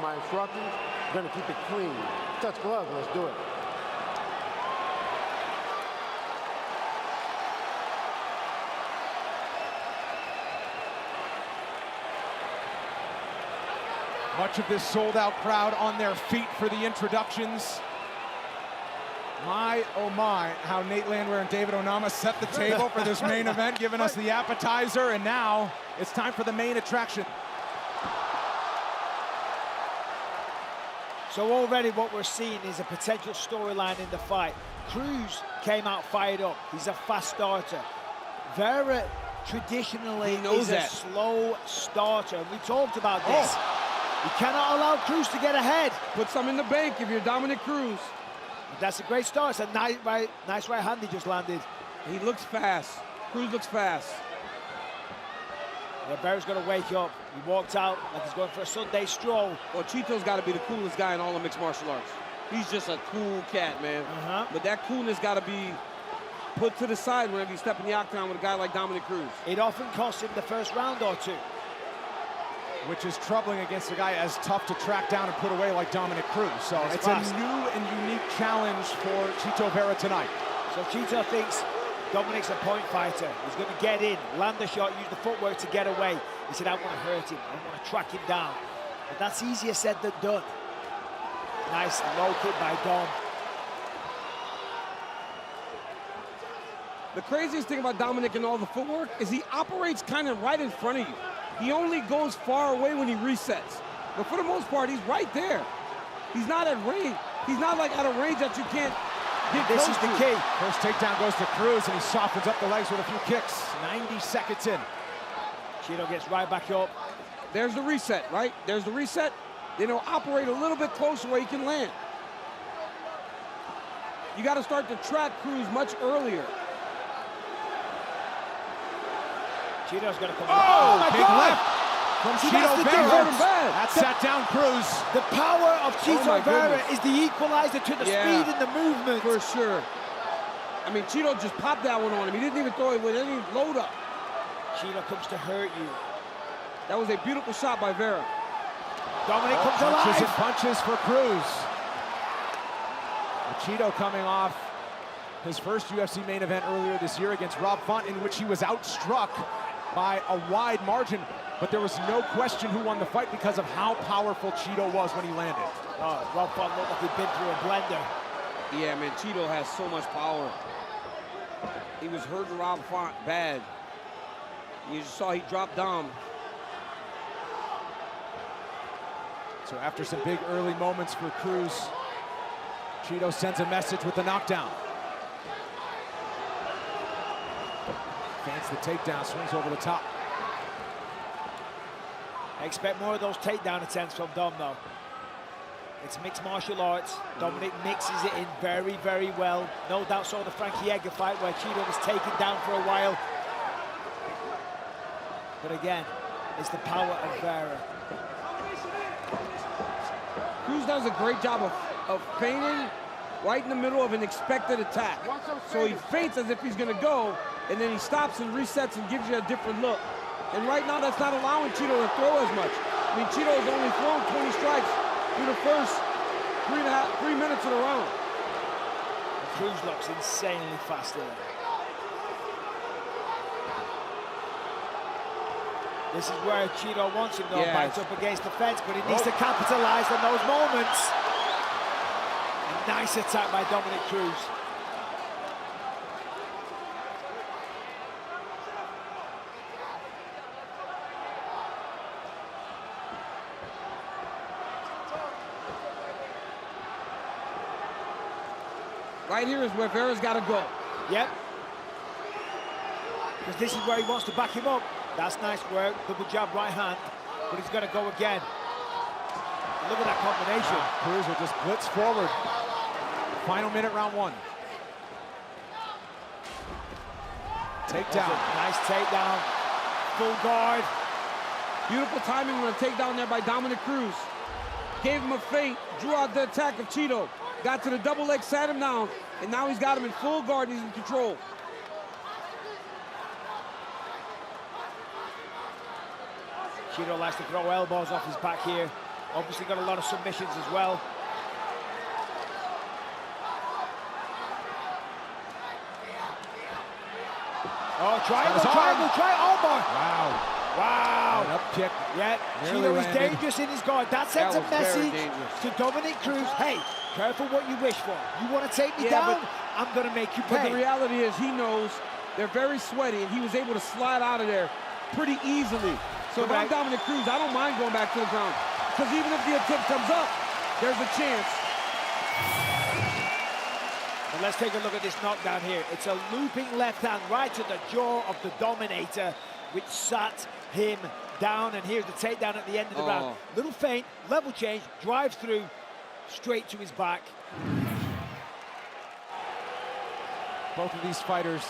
my instructions. We're going to keep it clean. Touch gloves, let's do it. Much of this sold-out crowd on their feet for the introductions. My, oh my, how Nate Landwehr and David Onama set the table for this main event, giving us the appetizer, and now it's time for the main attraction. So already what we're seeing is a potential storyline in the fight. Cruz came out fired up. He's a fast starter. Vera traditionally is a slow starter. And we talked about this. You cannot allow Cruz to get ahead. Put some in the bank if you're Domenick Cruz. That's a great start. It's a nice right hand he just landed. He looks fast. Cruz looks fast. Yeah, Vera's going to wake up. He walked out like he's going for a Sunday stroll. Well, Chito's got to be the coolest guy in all of mixed martial arts. He's just a cool cat, man. But that coolness got to be put to the side whenever you step in the octagon with a guy like Domenick Cruz. It often costs him the first round or two. Which is troubling against a guy as tough to track down and put away like Domenick Cruz. So it's a new and unique challenge for Chito Vera tonight. So Chito thinks Domenick's a point fighter. He's going to get in, land the shot, use the footwork to get away. He said, I want to hurt him. I want to track him down. But that's easier said than done. Nice low kick by Dom. The craziest thing about Domenick and all the footwork is he operates kind of right in front of you. He only goes far away when he resets. But for the most part, he's right there. He's not at range. He's not like at a range that you can't get close to. This is the key. First takedown goes to Cruz, and he softens up the legs with a few kicks. 90 seconds in. Chito gets right back up. There's the reset, right? There's the reset. Then he'll operate a little bit closer where he can land. You got to start to track Cruz much earlier. Chito's going to come. Oh, my big God. left from Chito Vera. That sat down Cruz. The power of Chito Vera is the equalizer to the speed and the movement. For sure. I mean, Chito just popped that one on him. He didn't even throw it with any load up. Chito comes to hurt you. That was a beautiful shot by Vera. Domenick comes alive. Punches and punches for Cruz. Chito coming off his first UFC main event earlier this year against Rob Font, in which he was outstruck by a wide margin, but there was no question who won the fight because of how powerful Chito was when he landed. Oh, Rob Font looked like he'd been through a blender. Yeah, man, Chito has so much power. He was hurting Rob Font bad. You just saw he dropped Dom. So after some big early moments for Cruz, Chito sends a message with the knockdown. Feints the takedown, swings over the top. I expect more of those takedown attempts from Dom, though. It's mixed martial arts. Domenick mixes it in very, very well. No doubt saw the Frankie Edgar fight where Chito was taken down for a while. But again, it's the power of Vera. Cruz does a great job of feigning right in the middle of an expected attack. So he feints as if he's going to go, and then he stops and resets and gives you a different look. And right now, that's not allowing Chito to throw as much. I mean, Chito has only thrown 20 strikes through the first 3 minutes of the round. Cruz looks insanely fast there. This is where Chito wants him, though, bites up against the fence, but he needs to capitalize on those moments. A nice attack by Domenick Cruz. Right here is where Vera's got to go. Yep. Because this is where he wants to back him up. That's nice work, double jab right hand, but he's going to go again. Look at that combination. Cruz will just blitz forward. Final minute, round one. Takedown. Nice takedown. Full guard. Beautiful timing on a takedown there by Domenick Cruz. Gave him a feint, drew out the attack of Chito. Got to the double leg, sat him down, and now he's got him in full guard, he's in control. Chito likes to throw elbows off his back here. Obviously got a lot of submissions as well. Oh, triangle, oh my! Wow. Wow. An up kick. Yeah, Chito is dangerous in his guard. That sends a message to Domenick Cruz. Hey, careful what you wish for. You want to take me down? I'm going to make you pay. But the reality is he knows they're very sweaty, and he was able to slide out of there pretty easily. So if I'm Domenick Cruz, I don't mind going back to the ground. Because even if the attempt comes up, there's a chance. But let's take a look at this knockdown here. It's a looping left hand right to the jaw of the Dominator, which sat him down. And here's the takedown at the end of the round. Little feint, level change, drive through, straight to his back. Both of these fighters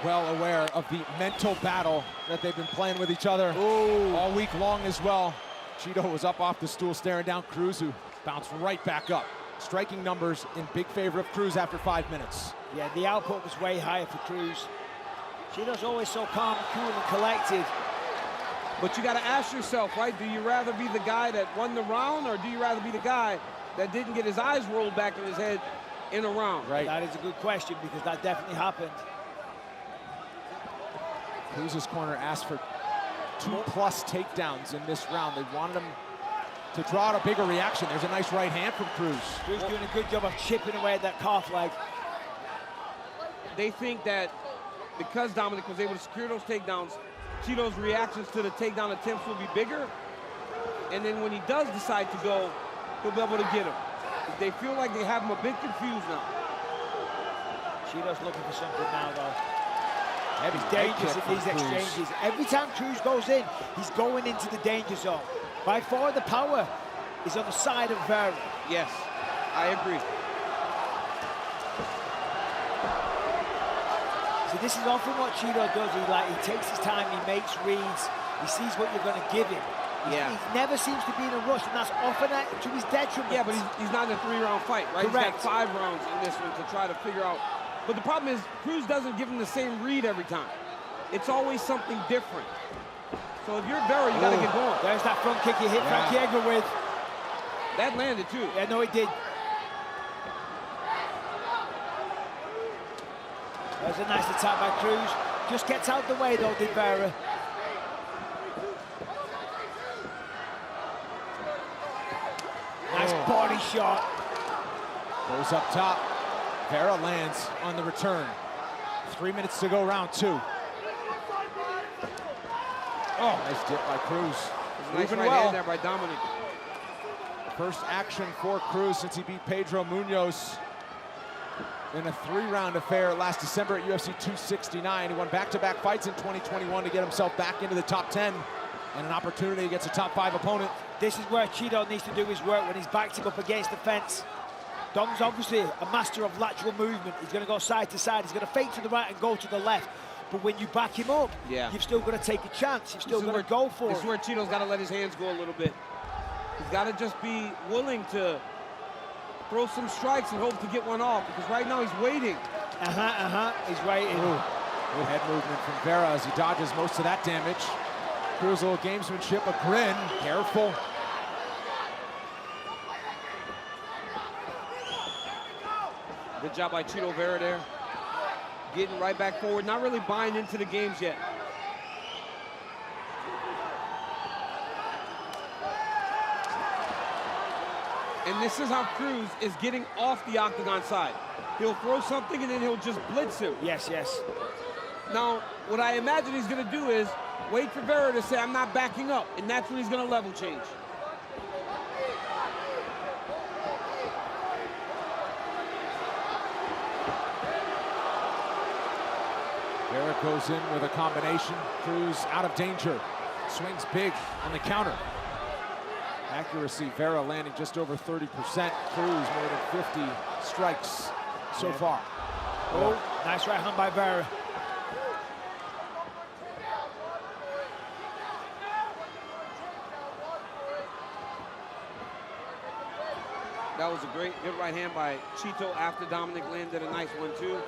well aware of the mental battle that they've been playing with each other all week long as well. Chito was up off the stool staring down Cruz, who bounced right back up. Striking numbers in big favor of Cruz after 5 minutes. Yeah, the output was way higher for Cruz. Chito's always so calm, cool, and collected. But you got to ask yourself, right? Do you rather be the guy that won the round, or do you rather be the guy that didn't get his eyes rolled back in his head in a round? Right. That is a good question, because that definitely happened. Cruz's corner asked for 2+ takedowns in this round. They wanted him to draw out a bigger reaction. There's a nice right hand from Cruz. Cruz doing a good job of chipping away at that calf leg. They think that because Domenick was able to secure those takedowns, Chito's reactions to the takedown attempts will be bigger. And then when he does decide to go, he'll be able to get him. They feel like they have him a bit confused now. Chito's looking for something now, though. He's dangerous in these exchanges. Every time Cruz goes in, he's going into the danger zone. By far, the power is on the side of Vera. Yes, I agree. So this is often what Chito does. He takes his time, he makes reads, he sees what you're going to give him. He never seems to be in a rush, and that's often to his detriment. Yeah, but he's not in a 3-round fight, right? Correct. He's got 5 rounds in this one to try to figure out. But the problem is, Cruz doesn't give him the same read every time. It's always something different. So if you're Vera, you got to get going. There's that front kick you hit Frankie Edgar with. That landed, too. Yeah, no, it did. There's a nice attack by Cruz. Just gets out the way, though, did Vera. Nice body shot. Goes up top. Vera lands on the return. 3 minutes to go, round 2. Oh, nice dip by Cruz. Nice right hand there by Domenick. First action for Cruz since he beat Pedro Munoz in a 3-round affair last December at UFC 269. He won back-to-back fights in 2021 to get himself back into the top 10 and an opportunity against a top 5 opponent. This is where Chito needs to do his work when he's backed him up against the fence. Dom's obviously a master of lateral movement. He's going to go side to side. He's going to fake to the right and go to the left. But when you back him up, you've still got to take a chance. You've still got to go for it. This is where Chito's got to let his hands go a little bit. He's got to just be willing to throw some strikes and hope to get one off, because right now he's waiting. He's waiting. Good head movement from Vera as he dodges most of that damage. Cruz, a little gamesmanship, a grin. Careful. Good job by Chito Vera there. Getting right back forward, not really buying into the games yet. And this is how Cruz is getting off the octagon side. He'll throw something and then he'll just blitz him. Yes. Now, what I imagine he's going to do is wait for Vera to say, I'm not backing up, and that's when he's going to level change. Vera goes in with a combination. Cruz out of danger. Swings big on the counter. Accuracy, Vera landing just over 30%. Cruz more than 50 strikes so far. Oh, nice right hand by Vera. That was a good right hand by Chito after Domenick landed a nice one, too.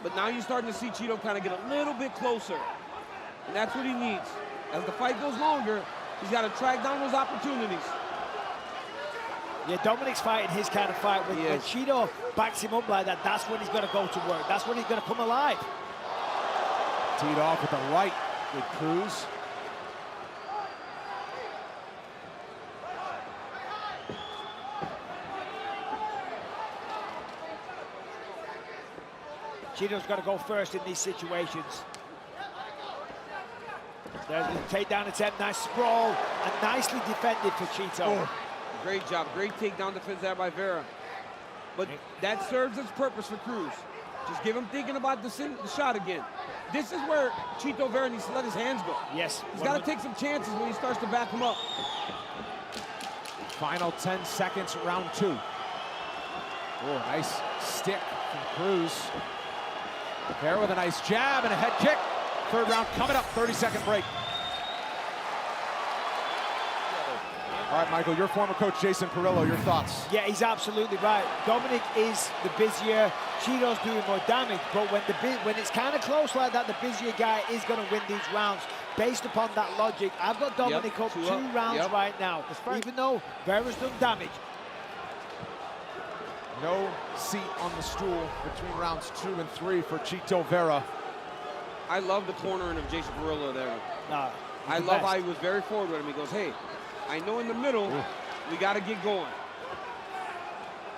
But now you're starting to see Chito kind of get a little bit closer. And that's what he needs. As the fight goes longer, he's got to track down those opportunities. Yeah, Domenick's fighting his kind of fight. When Chito backs him up like that, that's when he's going to go to work. That's when he's going to come alive. Teed off with the right with Cruz. Chito's got to go first in these situations. There's the takedown attempt, nice sprawl, and nicely defended for Chito. Oh, great job, great takedown defense there by Vera. But that serves its purpose for Cruz. Just give him thinking about the shot again. This is where Chito Vera needs to let his hands go. Yes. He's got to take some chances when he starts to back him up. Final 10 seconds, round 2. Oh, nice stick from Cruz. Vera with a nice jab and a head kick. Third round coming up, 30-second break. All right, Michael, your former coach, Jason Perillo, your thoughts? Yeah, he's absolutely right. Domenick is the busier. Chito's doing more damage, but when it's kind of close like that, the busier guy is going to win these rounds. Based upon that logic, I've got Domenick up 2 rounds right now, even though Vera's done damage. No seat on the stool between rounds 2 and 3 for Chito Vera. I love the cornering of Jason Perillo there. I love best. how he was very forward with him. He goes, hey, I know in the middle, we got to get going.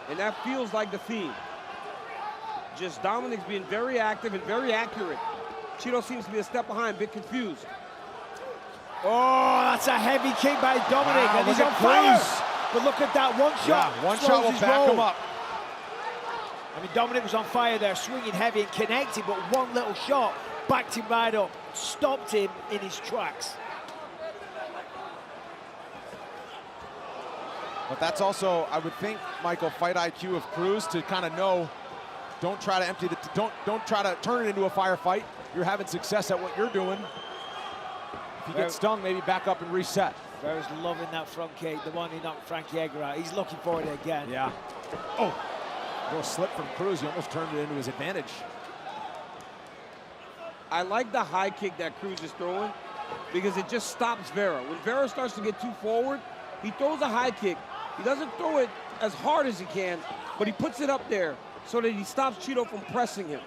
And that feels like the theme. Just Domenick's being very active and very accurate. Chito seems to be a step behind, a bit confused. Oh, that's a heavy kick by Domenick, and he's on fire. But look at that, one shot. Yeah, one shot will back him up. I mean, Domenick was on fire there, swinging heavy and connecting, but one little shot backed him right up, stopped him in his tracks. But that's also, I would think, Michael, fight IQ of Cruz to kind of know, don't try to empty the, don't try to turn it into a firefight. You're having success at what you're doing. If you get stung, maybe back up and reset. Vera's loving that front kick, the one he knocked Frankie Edgar out. He's looking for it again. Yeah. Oh, a little slip from Cruz. He almost turned it into his advantage. I like the high kick that Cruz is throwing because it just stops Vera. When Vera starts to get too forward, he throws a high kick. He doesn't throw it as hard as he can, but he puts it up there so that he stops Chito from pressing him.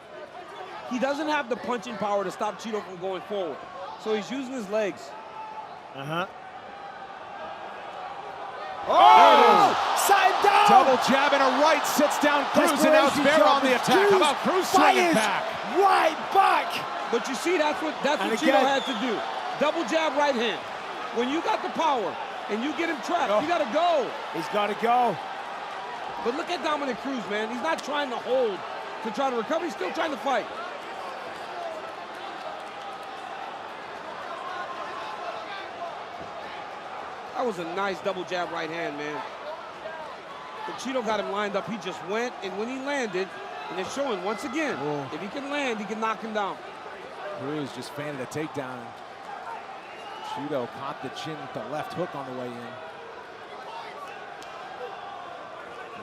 He doesn't have the punching power to stop Chito from going forward, so he's using his legs. Oh! Side down! Double jab and a right, sits down Cruz, and now it's Vera on the attack. How about Cruz swinging back? Right back! But you see, that's what Chito had to do. Double jab, right hand. When you got the power and you get him trapped, you got to go. He's got to go. But look at Domenick Cruz, man. He's not trying to hold to try to recover. He's still trying to fight. That was a nice double jab right hand, man. But Chito got him lined up. He just went, and when he landed, and it's showing once again, if he can land, he can knock him down. Cruz just feinted a takedown. Chito caught the chin with the left hook on the way in.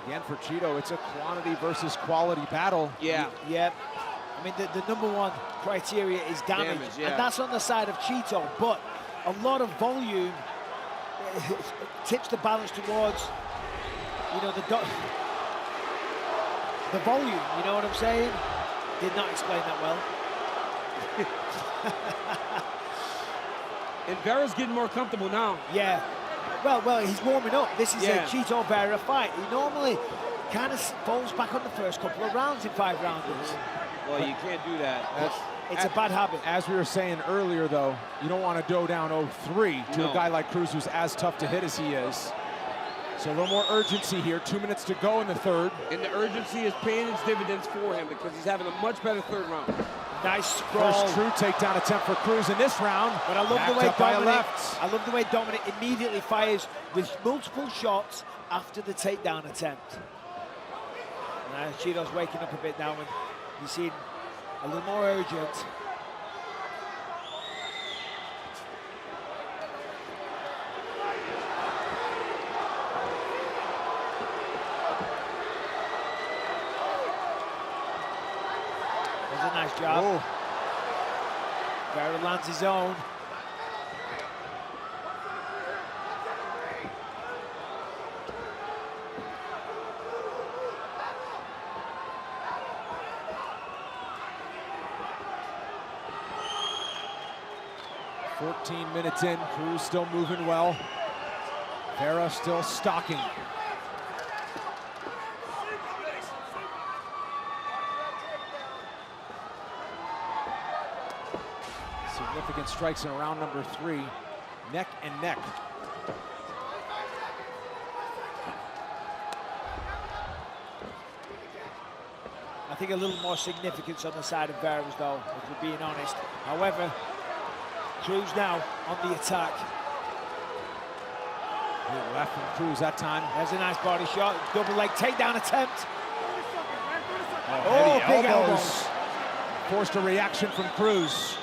Again, for Chito, it's a quantity versus quality battle. Yeah. Yep. I mean, the number one criteria is damage, and that's on the side of Chito, but a lot of volume tips the balance towards, you know, the volume, you know what I'm saying? Did not explain that well. And Vera's getting more comfortable now. Yeah. Well, he's warming up. This is a Chito Vera fight. He normally kind of falls back on the first couple of rounds in 5 rounders. Well, you can't do that. It's a bad habit. As we were saying earlier, though, you don't want to go down 0-3 to a guy like Cruz who's as tough to hit as he is. So a little more urgency here. 2 minutes to go in the third. And the urgency is paying its dividends for him because he's having a much better third round. Nice sprawl. First true takedown attempt for Cruz in this round. But I love the way Domenick immediately fires with multiple shots after the takedown attempt. Now Chito's waking up a bit now, and you see a little more urgent. There's a nice job. Vera lands his own. 14 minutes in, Cruz still moving well. Vera still stalking. Significant strikes in round number 3, neck and neck. I think a little more significance on the side of Vera's though, if we're being honest. However, Cruz now on the attack. Good left from Cruz that time. There's a nice body shot, double leg takedown attempt. Oh, big elbows. Forced a reaction from Cruz.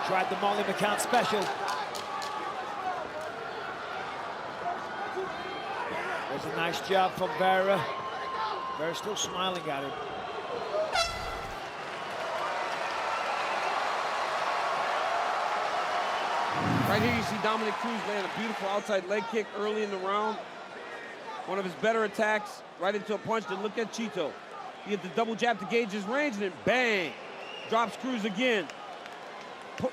Tried the Molly McCann special. There's a nice jab from Vera. Vera's still smiling at him. Right here you see Domenick Cruz land a beautiful outside leg kick early in the round. One of his better attacks, right into a punch. Then look at Chito. He hit the double jab to gauge his range, and then bang! Drops Cruz again.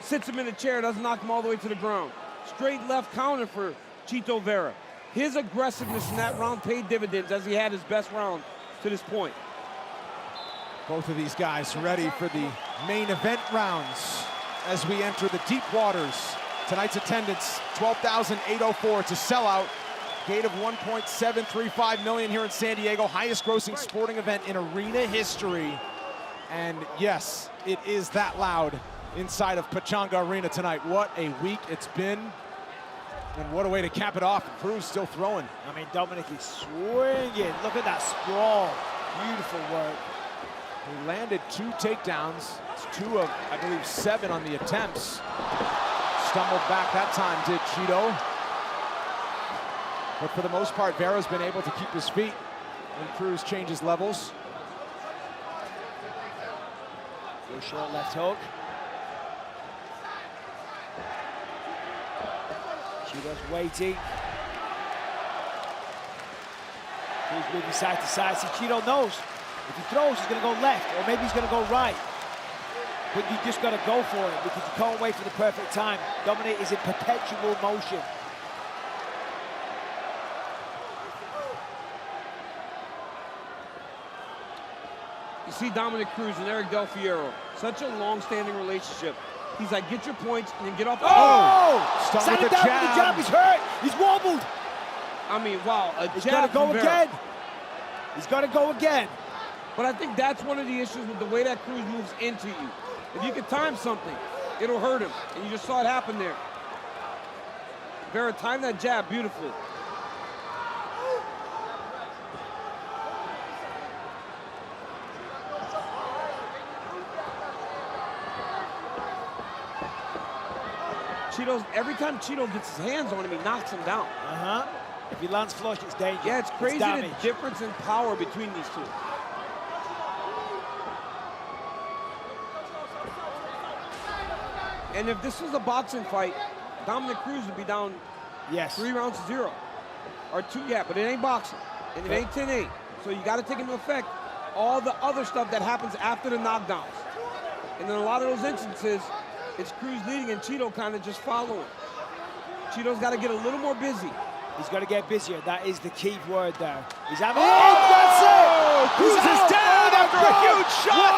Sits him in a chair, doesn't knock him all the way to the ground. Straight left counter for Chito Vera. His aggressiveness in that round paid dividends as he had his best round to this point. Both of these guys ready for the main event rounds as we enter the deep waters. Tonight's attendance, 12,804. It's a sellout. Gate of 1.735 million here in San Diego. Highest grossing sporting event in arena history. And yes, it is that loud inside of Pechanga Arena tonight. What a week it's been, and what a way to cap it off. Cruz still throwing. I mean, Domenick is swinging. Look at that sprawl. Beautiful work. He landed 2 takedowns. It's 2 of, I believe, 7 on the attempts. Stumbled back that time, did Chito. But for the most part, Vera's been able to keep his feet when Cruz changes levels. Real short left hook. Chito's waiting. Cruz moving side to side. See, Chito knows if he throws, he's going to go left, or maybe he's going to go right. But you just got to go for it because you can't wait for the perfect time. Domenick is in perpetual motion. You see Domenick Cruz and Eric Del Fierro, such a long-standing relationship. He's like, get your points and then get off. Oh! Stunned Sat with him the down with the jab. jab. He's hurt. He's wobbled. I mean, wow, a He's jab got to go from Vera. again. He's got to go again. But I think that's one of the issues with the way that Cruz moves into you. If you can time something, it'll hurt him. And you just saw it happen there. Vera timed that jab beautifully. Every time Chito gets his hands on him, he knocks him down. If he lands flush, it's danger. Yeah, it's crazy the damage. difference in power between these two. And if this was a boxing fight, Domenick Cruz would be down 3 rounds to 0. Or 2, yeah, but it ain't boxing. And it ain't 10-8. So you got to take into effect all the other stuff that happens after the knockdowns. And in a lot of those instances, it's Cruz leading and Chito kind of just following. Chito's got to get a little more busy. He's got to get busier. That is the key word there. He's having that's it! Cruz is down after a huge shot!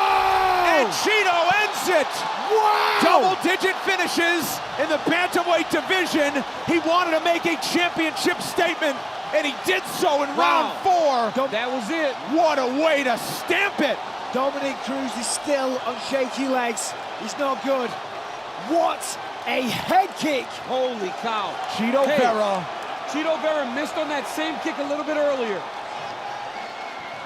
And Chito ends it! Wow! Double-digit finishes in the bantamweight division. He wanted to make a championship statement, and he did so in round 4. That was it. What a way to stamp it! Domenick Cruz is still on shaky legs. He's not good. What a head kick! Holy cow. Chito Vera. Chito Vera missed on that same kick a little bit earlier.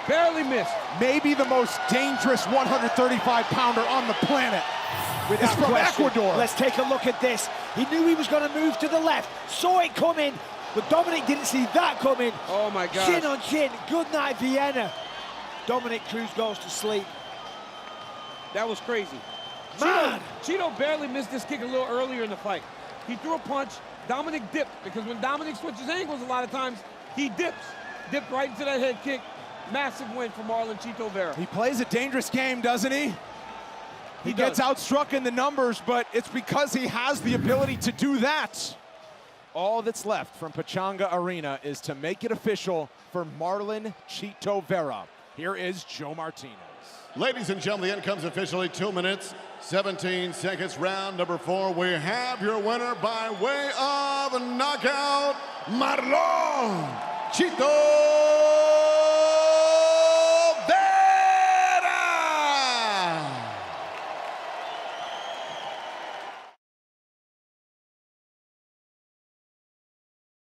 Barely missed. Maybe the most dangerous 135-pounder on the planet. It's from question. Ecuador. Let's take a look at this. He knew he was going to move to the left, saw it coming, but Domenick didn't see that coming. Oh my God. Chin on chin. Good night, Vienna. Domenick Cruz goes to sleep. That was crazy. Man! Chito barely missed this kick a little earlier in the fight. He threw a punch. Domenick dipped, because when Domenick switches angles a lot of times, he dips. dipped right into that head kick. Massive win for Marlon Chito Vera. He plays a dangerous game, doesn't he? He gets outstruck in the numbers, but it's because he has the ability to do that. All that's left from Pechanga Arena is to make it official for Marlon Chito Vera. Here is Joe Martinez. Ladies and gentlemen, the end comes officially 2 minutes, 17 seconds, round number 4. We have your winner by way of knockout, Marlon Chito